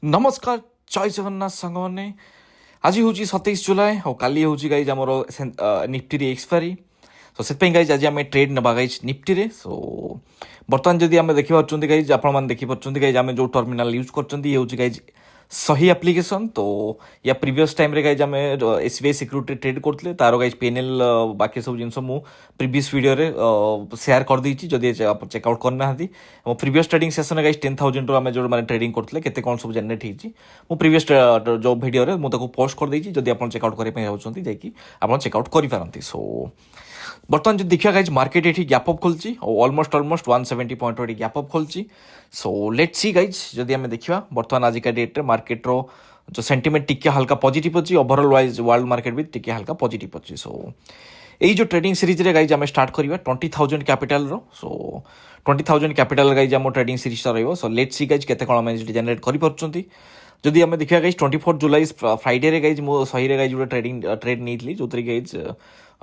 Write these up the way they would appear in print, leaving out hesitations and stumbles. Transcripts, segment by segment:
नमस्कार जय जगन्नाथ सांग मैंने आज हूँ 27 जुलाई और काली हूँ गाइज आमर निफ्टी एक्सपायरी सो से गाइज आज आम ट्रेड नवा गाइज निफ्टी रे सो बर्तमान जदि आम देखिपुर गाइज आपण देखिपुर गाइज आम जो टर्मिनाल यूज कर गाइज सही एप्लिकेशन तो या प्रीवियस टाइम रे गाइज आम एसबीआई सिक्यूरिटी ट्रेड करते तार गाइज पीएनएल बाकी सब जिन मु प्रीवियस वीडियो रे शेयर कर देछि जदि चेकआउट करना मो प्रीवियस ट्रेडिंग सेशन गाइज 10,000 आम जो मैंने ट्रेडिंग करते केते कौन सब जनरेट होती मो प्रीवियस जो वीडियो रे मुझे पोस्ट कर देछि जदि आप चेकआउट करने चाहते जाकि आप चेकआउट करें सो बर्तमान जो देखिए गाइज मार्केट ये गैप अप खोलची और ऑलमोस्ट 170 पॉइंट गैप अप खोलची सो लेट्स सी गाइज जदि आम देखा बर्तमान आजिका डेट रे मार्केट रो जो सेंटिमेंट टिके हल्का पॉजिटिव अच्छी ओवरऑल वाइज वर्ल्ड मार्केट भी टिके हल्का पॉजिटिव अच्छी सो यही जो ट्रेडिंग सीरीज रे गाइज आम स्टार्ट करवा 20,000 कैपिटल रो सो 20,000 कैपिटल गाइज आम ट्रेडिंग सीरीज रही सो लेट्स सी गाइज केते कोन जनरेट कर जदि आम देखा गाइज 24 जुलाई फ्राइडे रे गाइज मो सही रे गाइज ट्रेड नहीं जो गाइज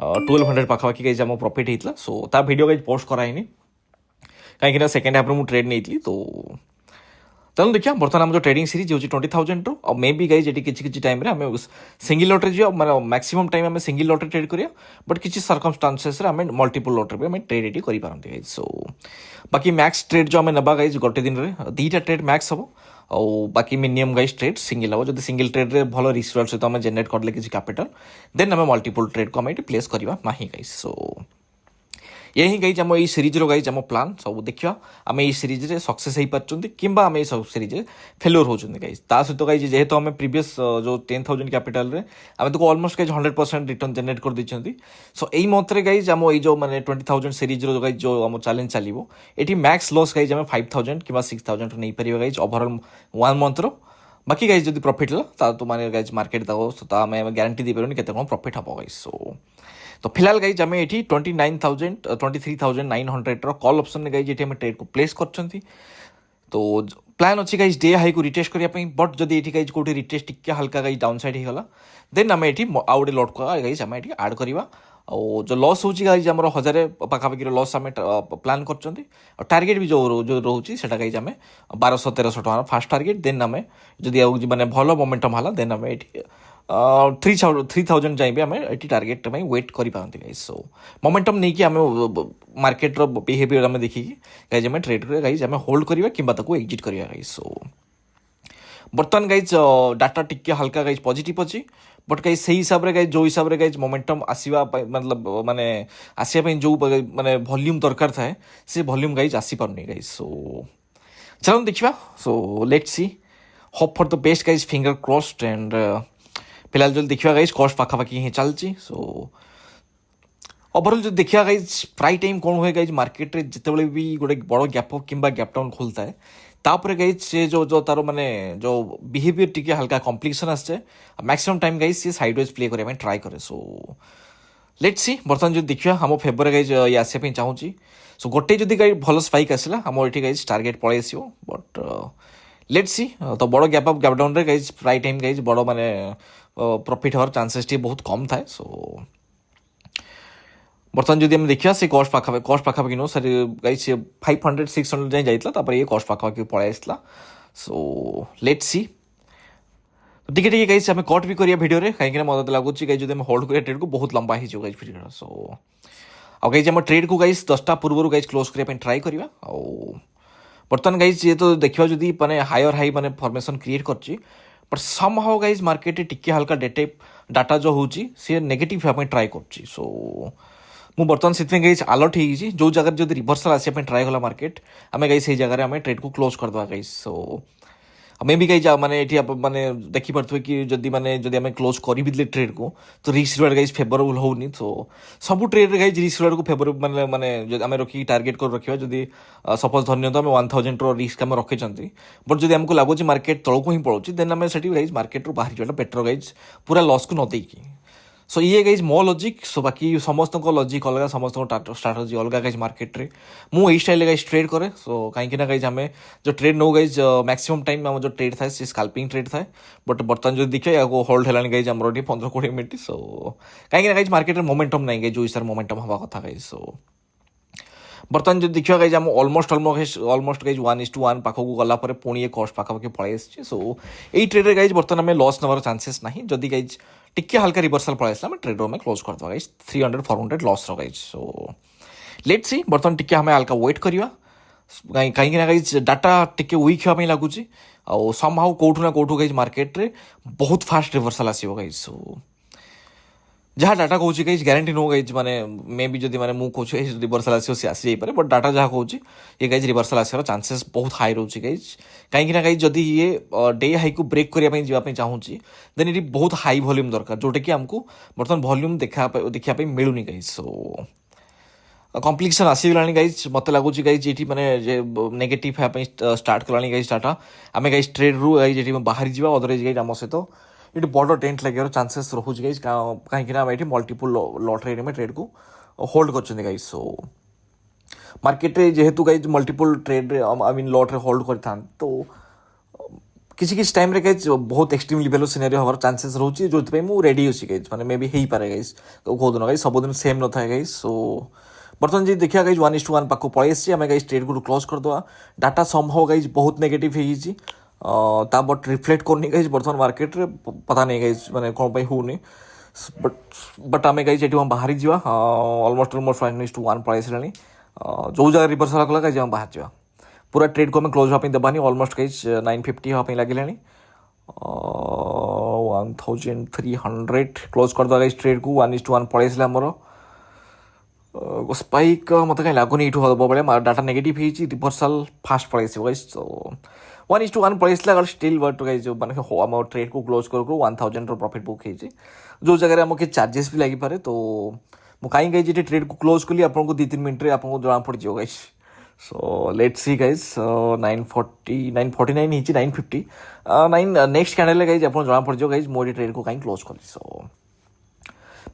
1200 पाखापाखि गाइज आम प्रॉफिट होता सो ता वीडियो गाइज पोस्ट कराइनी कहीं सेकेंड हाफ में ट्रेड नहीं तो तेणु देखिए बर्तमान आम जो ट्रेडिंग सीरीज होची 20,000 रो और मे बी गाइज ये किसी टाइम आम सिंगल लॉटरी जो मैंने मैक्सिमम टाइम आम सिंगल लॉटरी ट्रेड करिया बट किसी सर्कमस्टांसेस आम मल्टीपल लॉटरी भी आम ट्रेड ये करें गाइज सो बाकी मैक्स ट्रेड जो आम नवा गाइज गोटे दिन में 2टा ट्रेड मैक्स हम और बाकी मिनिमम गाइज ट्रेड सिंगल हम जो सिंगल ट्रेड रे भल रिस्क सहित आम जेनेट करले किसी कैपिटल देन आम मल्टीपल ट्रेड को आम प्लेस करवा ना गाइज सो ये ही गाइज आम सीरीज रो गाइज आम प्लान सब देखा आम ये सीरीज रे सक्सेस हो पार्टी कि आम ये सब सीरीज फेल्योर होती गाइज ता सहित गाइज जेहेतु आम प्रीवियस जो 10,000 कैपिटल रे आम तो ऑलमोस्ट गाइज 100% रिटर्न जेनेट कर देछंती सो यही मंथ रे गाइज आम जो माने 20,000 सीरीज रो गाइज जो आम चैलेंज चलिबो एठी मैक्स लॉस गाइज आम 5,000 कि 6,000 नहीं परिबा गाइज ओवरऑल 1 मंथ रो बाकी गाइज जब प्रॉफिट ला तो माने गाइज मार्केट तो आम गारंटी दे पारे केते कोन प्रॉफिट हम गाइज सो तो फिलहाल गाइज आम ये 23,900 कॉल ऑप्शन गाइज ये ट्रेड को प्लेस कर तो प्लान अच्छी गाइज डे हाई को रिटेस्ट करने बट जब ये गाइज कौटी रिटेस्ट टिके हल्का गाइज डाउन साइड होगा देन आम ये आउ गोटे लॉट को गाइज आम ये आड करवा और जो लॉस होची गाइज आम 1,000 पाखापाखि लॉस आम प्लान कर टार्गेट भी जो जो रोचे से गाइज आम 1,200-1,300 टका फास्ट टार्गेट देन आम जब मैंने भल मोमेंटम है देन आम 3,000 जाए भी आम ये टार्गेट वेट करें गाइज सो मोमेंटम नहीं कि आम मार्केट रो बिहेवियर आम देखिकी गाइज आम ट्रेड गाइज आम होल्ड करवा कि एग्जिट करवा गाइज सो बर्तमान गाइज डाटा टिके हल्का गाइज पॉजिटिव अच्छी बट गाइज से हिसाब से गाइज जो हिसाब से गाइज मोमेंटम आसवा मतलब माने आसवाई जो माने वॉल्यूम दरकार थाए से वॉल्यूम गाइज आसी पारनी गाइज सो चलो देखा सो let's see hope for the best guys finger crossed and फिलहाल जो देखा गाइज कॉस्ट पाखापाखि ही चलती सो ओवरऑल जो देखा गाइज प्राय टाइम कौन हुए गाइज मार्केट रे जिते भी गोटे बड़ गैप अप किंबा गैप डाउन खोलता है तापर गाइज से जो तार माने जो बिहेवियर टिके हल्का कॉम्प्लिकेशन आसे मैक्सिमम टाइम गाइज से साइडवेज प्ले करने ट्राई करे सो लेट्स सी बर्तमान जो देखा आम फेवर गाइज ये आसापी चाहूँगी सो गोटे जदि गाइज भल स्पाइक आसला आम ये गाइज टार्गेट पलि आस बट लेट्स सी तो बड़ गैप अप गैप डाउन रे गाइज प्राय टाइम गाइज बड़ माने प्रॉफिट हवार चांसेस टी बहुत कम थाए सो बर्तमान जब देखा से कॉस्ट पाखापाखि नो सर गाइज 500-600 जाए जाता ये कॉस्ट पाखापाखि पलि आसला सो लेट्स सी टिके टिके गाइज आम कट भी करिया वीडियो रे कहीं मत लगुच गाइज जब होल्ड करिया ट्रेड को बहुत लंबा हो गाइज वीडियो सो आउ गाइज आम ट्रेड को गाइज 10टा पूर्व गाइज क्लोज करने ट्राई करवा बर्तमान गाइज ये तो देखा जदि माने हायर हाई माने फॉर्मेशन क्रिएट कर but somehow guys market टिके हल्का डाटा जो होची सी नेगेटिव हमें ट्राई कर सो मु बर्तमान से गाइज अलर्ट हो जो जगह जो रिभर्सल आसापी ट्राई कला मार्केट आम गाइज से जगह आम ट्रेड को क्लोज करदे गाइज सो मे भी गाइज माने माने देखिपे कि जदि माने जदि आम क्लोज कर ट्रेड को तो रिस्क रिवार्ड गाइज फेवरेबल होनी तो सब ट्रेड गाइज रिस्क रिवार्ड को फेवरेबल माने माने आम रखी टार्गेट कर रखा जदि सपोज धरनीय आम 1,000 रिस्क आम रखी बट जब आमको लगुच मार्केट तौक ही पड़ोची देन आम से गाइज मार्केट रू बाहर जाटा बेटर गाइज पूरा लॉस को न देकी सो ये गाइज मो लॉजिक सो बाकी समस्त लॉजिक अलग समस्त स्ट्राटेजी अलग गाइज मार्केट रे मु स्टाइल गाइज ट्रेड करे सो कहीं गाइज आम जो ट्रेड नौ गाइज मैक्सिमम टाइम आम जो ट्रेड थाए स्काल्पिंग ट्रेड थाए बट बर्तमान जो देखिए या होल्ड है गाइज आम 15-20 मिनट सो कहीं गाइज मार्केट में मोमेंटम नहीं गाइज जो हिसाब मोमेंटम हवा कथा गाइज सो बर्तमान जो देखा गाइज आम ऑलमोस्ट गाइज 1:1 पाखक गला पुणी कस्ट पाखापाखि पलि आसी सो यही ट्रेड गाइज बर्तमान आम लॉस नवर चांसेस ना जदि गाइज टिके हल्का रिवर्सल पलि आसा ट्रेड में क्लोज करदे guys 300-400 loss guys so let see बर्तमान टिके आम हल्का वेट करवा कहीं गाइज डाटा टिके वीक हाँ लगुच आउ सम हाउ कौटू ना कौटू गाइज मार्केट रे बहुत फास्ट रिवर्सल आसो गाइज सो जहाँ डाटा कौच गाइज ग्यारंटी नो गाइज माने मे भी जब मैंने मुझे रिवर्सल आसो सी आसी जापे बट डाटा जहाँ कौच ये गाइज रिवर्सल आसार चांसेस बहुत हाई रोचे गाइज कहीं गाइज जदि ये डे हाई को ब्रेक करने जावाई चाहूँगी देन ये बहुत हाई वॉल्यूम दरकार जोटा कि आमको बर्तमान वॉल्यूम देखा मिलूनी गाइज सो कम्प्लिकेसन आसीगला गाइज मत लगुच गाइज ये मैंने नेगेटिव हाँ स्टार्ट कला गाइज डाटा आम गाइज ट्रेड रू गाइज ये बाहरी जावा अदरवाइज गाइज आम सहित ये बड़ टेंट लगे चांसेस रोचे गाइज कहीं ये मल्टीपल लॉट रेट में ट्रेड को होल्ड कर गाइज सो मार्केट रे जेहेतु guys multiple trade I mean lot रे होल्ड करता तो किसी टाइम रे गाइज बहुत एक्सट्रीम लेवल सिनेरियो हमार चांसेस रोचे जो मुझे रेडी अच्छी गाइज मैंने मे भी हो पारे गाइज कौ दिन गाइज सबुदिन सेम न था गाइज सो बर्तमान जी देखिए गाइज 1:1 पाक पलि आसी आम गाइज ट्रेड को क्लोज करदे डाटा संभव गाइज बहुत नेगेटिव हो बट रिफ्लेक्ट करनी गाइज बर्तमान मार्केट रे पता नहीं गाइज मैंने कौन पर होनी बट आम गाइज ये बाहरी जा ऑलमोस्ट 1:1 पलि आसा जो जगह रिवर्सल कला गाइज आम बाहर जा पूरा ट्रेड को आम क्लोज हाँपी देवानी ऑलमोस्ट गाइज 950 हाँपी लगे 1300 क्लोज करदे गाइज ट्रेड को 1:1 पलि आसा आमर स्पाइक मत कहीं लगुनि ये हम बेले डाटा नेगेटिव रिवर्सल फास्ट पलि आस गाइज सो 1:1 पलि आसा स्टिल बट गाइज मैंने आम ट्रेड को क्लोज कर 1000 प्रॉफिट बुक हो जो जगह आम कि चार्जेस भी लगी पारे तो मुझे कहीं गाइज ये ट्रेड को क्लोज कली आपको 2-3 मिनट में आपको जना पड़ जाए guys so let's see guys 949 950 next candle guys आप जना पड़ जाए गाइज मोदी ट्रेड को कहीं क्लोज कली सो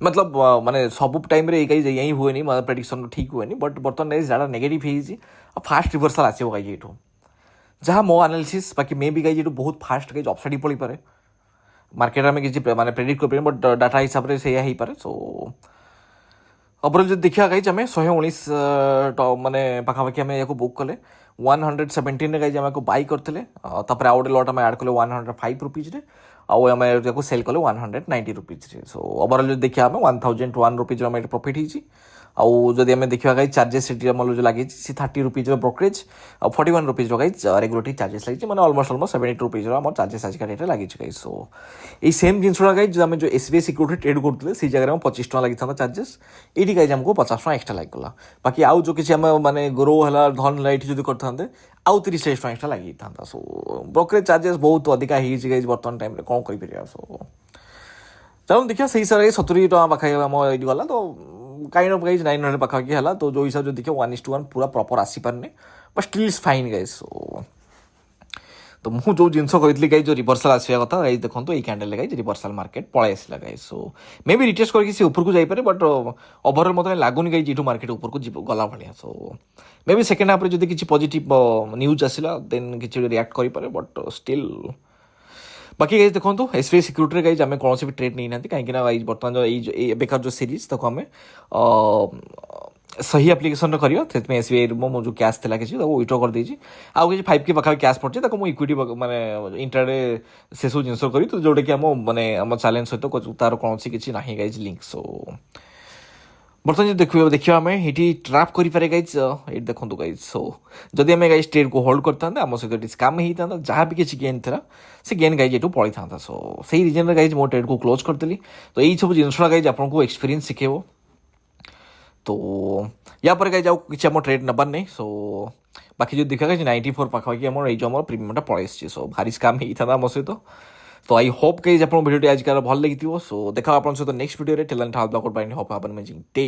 मतलब माने सब टाइम रे गाइज यही हुए नहीं मतलब प्रेडिक्शन ठीक हुए नहीं बट बर्तमान गाइज डाटा नेगेटिव हो फास्ट रिवर्सल आसो गाइज ये जहाँ मो एनालिसिस बाकी मे भी गाइज ये बहुत फास्ट गाइज अपसाइड पड़ी पारे मार्केट में किसी माने प्रेडिक्ट कर बट डाटा हिसाब से सही पारे सो ओवरऑल जो देखा गाइज आम 119 माने पाखापाखि आम या बुक कले 117 गाइज आम बाई करते आउ गोटे लट आम एड कले 105 रुपीज आम सेल कले 190 रुपीज सो ओवरऑल जो देखा आम 1001 रुपीज प्रॉफिट होती आउ जदि आम देखा गाइज चार्जेस जो लगे 30 रुपीज ब्रोकरेज आ 41 रुपीज गाइज रेगुलेटरी चार्जेस लगी मैंने ऑलमोस्ट 72 रुपीज चार्जेस आज का डेट लगी गाइज सो ये सेम जिनसा गाइज जो आम जो SBI सिक्योरिटी ट्रेड करते से जगह में 25 टका लगी था चार्जेस ये गाइज आमको 50 टका एक्सट्रा लगे बाकी आउ जो किसी आम माने ग्रो है धन लाइट जो करते आउ 30 टका एक्सट्रा लगी था सो ब्रोकरेज चार्जेस बहुत अधिका गाइज बर्तमान टाइम कौन कर सो चलो देखिए सही सारे 70 टका पाखे आम ये गला तो काइंड ऑफ गाइज 900 पाखापाखि है तो जो हिसाब से देखिए 1:1 पूरा प्रॉपर आसी पारने but still is fine guys so तो मुझे जो जिन कही गाइज जो रिवर्सल आसवा कथा गाइज देखो ये कैंडल गाइज रिवर्सल मार्केट पलि आसला गाइज सो मे भी रिटेस्ट करके ऊपर जापे बट ओवरऑल मतलब लगुनि गाइज ये मार्केट ऊपर को गला भाया सो मे भी सेकेंड हाफ जो किसी पॉजिटिव न्यूज आसला देन किसी रिएक्ट करें बट स्टिल बाकी गाइज देखो SBI सिक्योरिटी गाइज आम कौन भी ट्रेड नहीं ना कहीं गाइज बर्तमान जो बेकार जो सीरीज ताको आम सही एप्लिकेशन करवा SBI मो जो कैश था किसी विड्रॉ कर देजी आउ किसी 5K पाखा कैश पड़े मुझे इक्विटी माने इंटरडे से सब जिन करी तो जोटा कि आम माने आम चैलेंज सहित तार कौन किसी ना गाइज लिंक सो बर्तमान जो देखिए आम ये ट्राप करें गाइज ये देखो गाइज सो जदि आम गाइज ट्रेड को होल्ड करता आम सहित स्काम होता जहाँ भी किसी गेन था से गेन गाइज ये पड़ी था सो से रिजन गाइज मो ट्रेड को क्लोज करदेली तो यही सब जिनसा गाइज आपको एक्सपीरियंस शिखेब तो या पर गाइज आउ किसी आम ट्रेड नबार नहीं सो बाकी जो देखा गाइज 94 पाखापाखि आम ये प्रीमियम पलि सो भारी स्काम होता आम सहित तो आई होप गाइज आप भिडियो आज भल लगी सो देखा आप next video talent how hope have an amazing day.